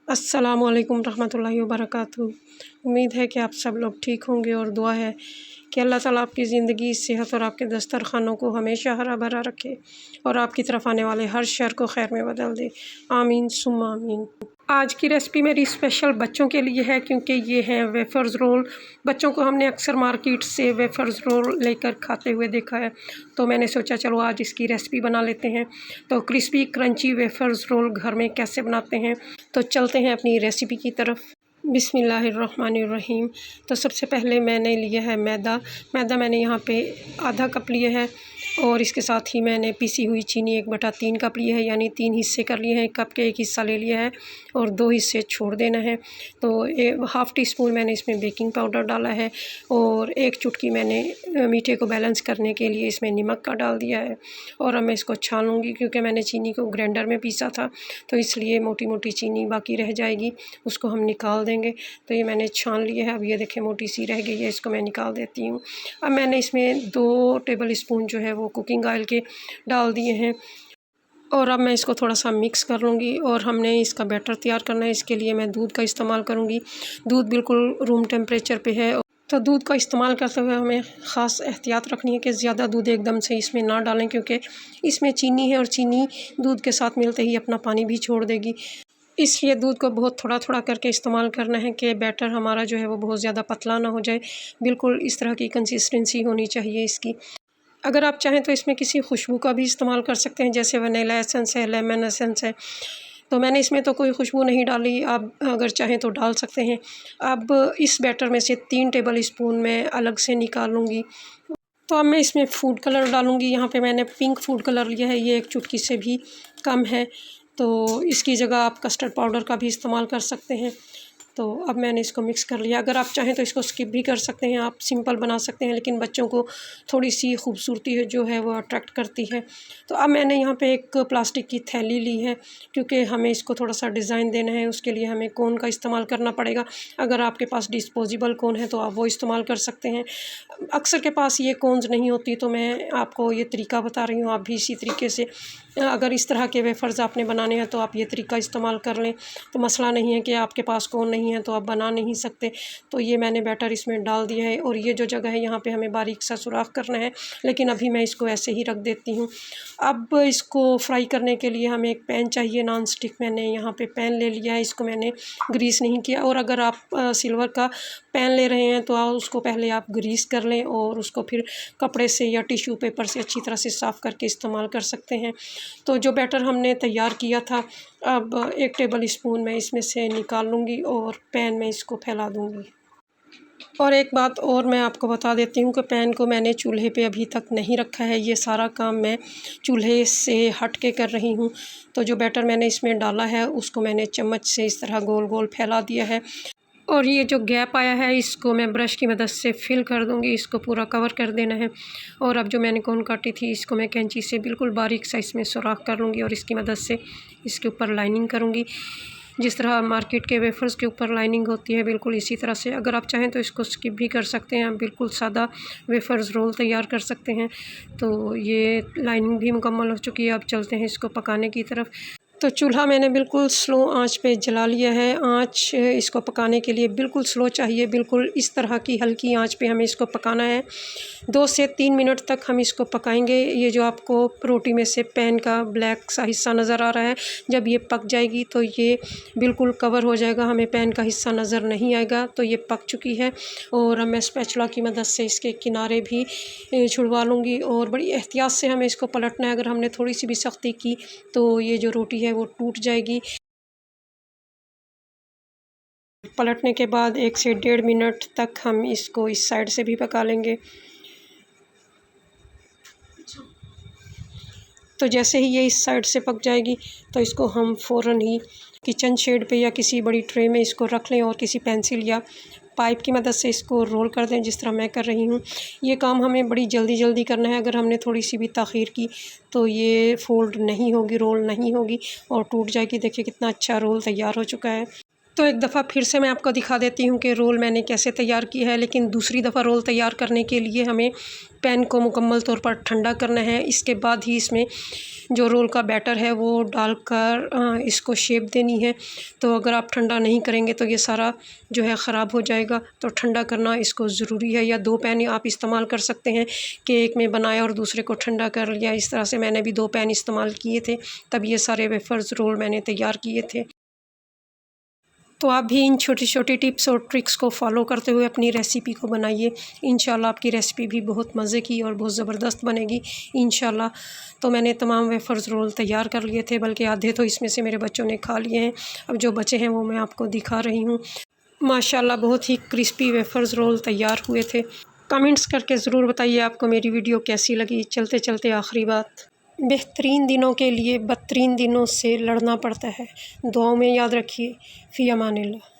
अस्सलामुअलैकुम रहमतुल्लाहि व बरकातुहू। उम्मीद है कि आप सब लोग ठीक होंगे और दुआ है कि अल्लाह ताला आपकी ज़िंदगी, सेहत और आपके दस्तरख़ानों को हमेशा हरा भरा रखे और आपकी तरफ आने वाले हर शर को खैर में बदल दे। आमीन सुम्मा आमीन। आज की रेसिपी मेरी स्पेशल बच्चों के लिए है क्योंकि ये हैं वेफ़र्स रोल। बच्चों को हमने अक्सर मार्केट से वेफ़र्स रोल लेकर खाते हुए देखा है, तो मैंने सोचा चलो आज इसकी रेसिपी बना लेते हैं। तो क्रिस्पी क्रंची वेफ़र्स रोल घर में कैसे बनाते हैं, तो चलते हैं अपनी रेसिपी की तरफ। बिस्मिल्लाहिर्रहमानिर्रहीम। तो सबसे पहले मैंने लिया है मैदा मैंने यहाँ पे आधा कप लिया है और इसके साथ ही मैंने पिसी हुई चीनी 1/3 कप लिया है, यानी 3 हिस्से कर लिए हैं। कप के 1 हिस्सा ले लिया है और 2 हिस्से छोड़ देना है। तो हाफ़ टी स्पून मैंने इसमें बेकिंग पाउडर डाला है और 1 चुटकी मैंने मीठे को बैलेंस करने के लिए इसमें नमक का डाल दिया है। और अब मैं इसको छान लूँगी क्योंकि मैंने चीनी को ग्राइंडर में पीसा था, तो इसलिए मोटी मोटी चीनी बाकी रह जाएगी, उसको हम निकाल देंगे। तो ये मैंने छान लिया है। अब ये देखें मोटी सी रह गई है, इसको मैं निकाल देती हूँ। अब मैंने इसमें 2 टेबल स्पून जो है वो कुकिंग ऑयल के डाल दिए हैं और अब मैं इसको थोड़ा सा मिक्स कर लूँगी और हमने इसका बैटर तैयार करना है। इसके लिए मैं दूध का इस्तेमाल करूँगी। दूध बिल्कुल रूम टेम्परेचर पे है, तो दूध का इस्तेमाल करते हुए हमें ख़ास एहतियात रखनी है कि ज़्यादा दूध एकदम से इसमें ना डालें, क्योंकि इसमें चीनी है और चीनी दूध के साथ मिलते ही अपना पानी भी छोड़ देगी। इसलिए दूध को बहुत थोड़ा थोड़ा करके इस्तेमाल करना है कि बैटर हमारा जो है वो बहुत ज़्यादा पतला ना हो जाए। बिल्कुल इस तरह की कंसिस्टेंसी होनी चाहिए इसकी। अगर आप चाहें तो इसमें किसी खुशबू का भी इस्तेमाल कर सकते हैं, जैसे वनीला एसेंस है, लेमन एसेंस है। तो मैंने इसमें तो कोई खुशबू नहीं डाली, आप अगर चाहें तो डाल सकते हैं। अब इस बैटर में से 3 टेबल स्पून मैं अलग से निकालूँगी। तो अब मैं इसमें फ़ूड कलर डालूँगी। यहाँ पे मैंने पिंक फ़ूड कलर लिया है, ये 1 चुटकी से भी कम है। तो इसकी जगह आप कस्टर्ड पाउडर का भी इस्तेमाल कर सकते हैं। तो अब मैंने इसको मिक्स कर लिया। अगर आप चाहें तो इसको स्किप भी कर सकते हैं, आप सिंपल बना सकते हैं, लेकिन बच्चों को थोड़ी-सी खूबसूरती है जो है वो अट्रैक्ट करती है। तो अब मैंने यहाँ पे एक प्लास्टिक की थैली ली है, क्योंकि हमें इसको थोड़ा-सा डिज़ाइन देना है, उसके लिए हमें कोन का इस्तेमाल करना पड़ेगा। अगर आपके पास डिस्पोजेबल कोन है तो आप वो इस्तेमाल कर सकते हैं। अक्सर के पास ये कोन्स नहीं होती, तो मैं आपको ये तरीका बता रही हूँ। आप भी इसी तरीके से अगर इस तरह के वेफ़र्स आपने बनाने हैं तो आप ये तरीका इस्तेमाल कर लें। तो मसला नहीं है कि आपके पास कोन नहीं है तो आप बना नहीं सकते। तो ये मैंने बैटर इसमें डाल दिया है और ये जो जगह है यहाँ पे हमें बारीक सा सुराख करना है, लेकिन अभी मैं इसको ऐसे ही रख देती हूँ। अब इसको फ्राई करने के लिए हमें एक पैन चाहिए, नॉन स्टिक। मैंने यहाँ पे पैन ले लिया है, इसको मैंने ग्रीस नहीं किया। और अगर आप सिल्वर का पैन ले रहे हैं तो उसको पहले आप ग्रीस कर लें और उसको फिर कपड़े से या टिश्यू पेपर से अच्छी तरह से साफ़ करके इस्तेमाल कर सकते हैं। तो जो बैटर हमने तैयार किया था, अब 1 टेबल स्पून मैं इसमें से निकाल लूँगी और पैन में इसको फैला दूँगी। और एक बात और मैं आपको बता देती हूँ कि पैन को मैंने चूल्हे पे अभी तक नहीं रखा है, ये सारा काम मैं चूल्हे से हट के कर रही हूँ। तो जो बैटर मैंने इसमें डाला है उसको मैंने चम्मच से इस तरह गोल गोल फैला दिया है और ये जो गैप आया है इसको मैं ब्रश की मदद से फिल कर दूँगी। इसको पूरा कवर कर देना है। और अब जो मैंने कोन काटी थी इसको मैं कैंची से बिल्कुल बारीक साइज़ में सुराख कर लूँगी और इसकी मदद से इसके ऊपर लाइनिंग करूँगी। जिस तरह मार्केट के वेफ़र्स के ऊपर लाइनिंग होती है, बिल्कुल इसी तरह से। अगर आप चाहें तो इसको स्किप भी कर सकते हैं, बिल्कुल सादा वेफ़र्स रोल तैयार कर सकते हैं। तो ये लाइनिंग भी मुकम्मल हो चुकी है। अब चलते हैं इसको पकाने की तरफ। तो चूल्हा मैंने बिल्कुल स्लो आंच पे जला लिया है। आंच इसको पकाने के लिए बिल्कुल स्लो चाहिए, बिल्कुल इस तरह की हल्की आंच पे हमें इसको पकाना है। 2 से 3 मिनट तक हम इसको पकाएंगे। ये जो आपको रोटी में से पैन का ब्लैक सा हिस्सा नज़र आ रहा है, जब ये पक जाएगी तो ये बिल्कुल कवर हो जाएगा, हमें पैन का हिस्सा नज़र नहीं आएगा। तो ये पक चुकी है और अब मैं स्पैचुला की मदद से इसके किनारे भी छुड़वा लूँगी और बड़ी एहतियात से हमें इसको पलटना है। अगर हमने थोड़ी सी भी सख्ती की तो ये जो रोटी है वो टूट जाएगी। पलटने के बाद 1 से 1.5 मिनट तक हम इसको इस साइड से भी पका लेंगे। तो जैसे ही ये इस साइड से पक जाएगी तो इसको हम फ़ौरन ही किचन शेड पे या किसी बड़ी ट्रे में इसको रख लें और किसी पेंसिल या पाइप की मदद से इसको रोल कर दें, जिस तरह मैं कर रही हूँ। ये काम हमें बड़ी जल्दी जल्दी करना है। अगर हमने थोड़ी सी भी ताख़ीर की तो ये फ़ोल्ड नहीं होगी, रोल नहीं होगी और टूट जाएगी। देखिए कितना अच्छा रोल तैयार हो चुका है। तो एक दफ़ा फिर से मैं आपको दिखा देती हूँ कि रोल मैंने कैसे तैयार किया है। लेकिन दूसरी दफ़ा रोल तैयार करने के लिए हमें पैन को मुकम्मल तौर पर ठंडा करना है। इसके बाद ही इसमें जो रोल का बैटर है वो डालकर इसको शेप देनी है। तो अगर आप ठंडा नहीं करेंगे तो ये सारा जो है ख़राब हो जाएगा। तो ठंडा करना इसको ज़रूरी है, या 2 पैन आप इस्तेमाल कर सकते हैं कि एक में बनाया और दूसरे को ठंडा कर लिया। इस तरह से मैंने भी 2 पैन इस्तेमाल किए थे, तब ये सारे वेफ़र्स रोल मैंने तैयार किए थे। तो आप भी इन छोटी-छोटी टिप्स और ट्रिक्स को फ़ॉलो करते हुए अपनी रेसिपी को बनाइए। इंशाल्लाह आपकी रेसिपी भी बहुत मज़े की और बहुत ज़बरदस्त बनेगी इंशाल्लाह। तो मैंने तमाम वेफ़र्स रोल तैयार कर लिए थे, बल्कि आधे तो इसमें से मेरे बच्चों ने खा लिए हैं। अब जो बचे हैं वो मैं आपको दिखा रही हूँ। माशाल्लाह बहुत ही क्रिस्पी वेफ़र्स रोल तैयार हुए थे। कमेंट्स करके ज़रूर बताइए आपको मेरी वीडियो कैसी लगी। चलते-चलते आखिरी बात, बेहतरीन दिनों के लिए बदतरीन दिनों से लड़ना पड़ता है। दुआओं में याद रखिए। फ़ी अमानिल्लाह।